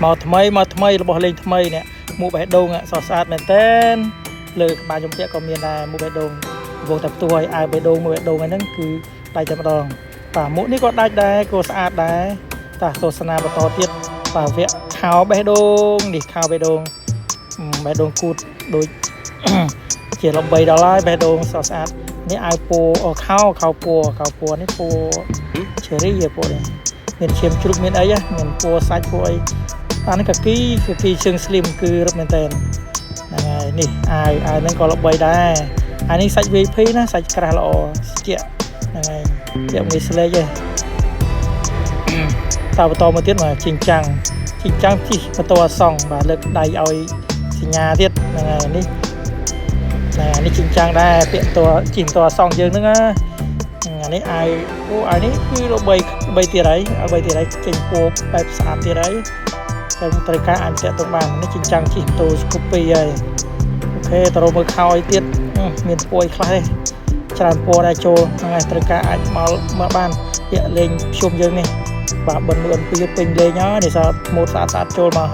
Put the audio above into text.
màu thayរបស់លេងថ្មីនេះមួកបេះដូងសស្អាតមែនតើលើក្បាលខ្ញុំពាក់ក៏មានដែរមួកបេះដូងវងតែផ្ទុះឲ្យអាវបេះដូងមួកបេះដូងហ្នឹងគឺដាច់តែម្ដងបាទមួកនេះក៏ដាច់ដែរក៏ស្អាតដែរតាទស្សនាបន្តទៀតបាទវគ្គខោបេះដូងនេះខោបេះដូងគូតដូចជាលំ3ដុល្លារបេះដូងស្អាតនេះអាវពោខោពណ៌នេះពណ៌ឈេរីពណ៌នេះមានឈាមជ្រូកមានអីមានពណ៌សាច់ពណ៌អីអានេះកាគីជើងស្លីមគឺរឹបមែនតើហ្នឹងហើយនេះអាវហ្នឹងក៏ល្បីដែរអានេះសាច់ VIP ណាសាច់ក្រាស់ល្អស្ទាក់ហ្នឹងហើយពាក់មួយស្លេកឯងតបន្តមកទៀតមកជីងចាំងជិះបន្តអសងបាទលើកដៃឲ្យសញ្ញាទៀតហ្នឹងហើយនេះជីងចាំងដែរពាក់តជីងតអសងយើងហ្នឹងណាអានេះអាវនេះគឺល្បីទៀតហើយចេញពណ៌បែបស្អាតទៀតហើយតែត្រូវការអាចតាក់ទងបាននេះជីងចាំងជីតូស្គូពីហើយអូខេតរមើលខោឲ្យទៀតមានពណ៌ខ្លះទេច្រើនពណ៌ដែរចូលហ្នឹងហើយត្រូវការអាចមកបានពាក់លេងភ្ជុំយើងនេះបាទបិណ្ឌលឿនពីពេញលេងហើយនេះសារម៉ូតស្អាតចូលមក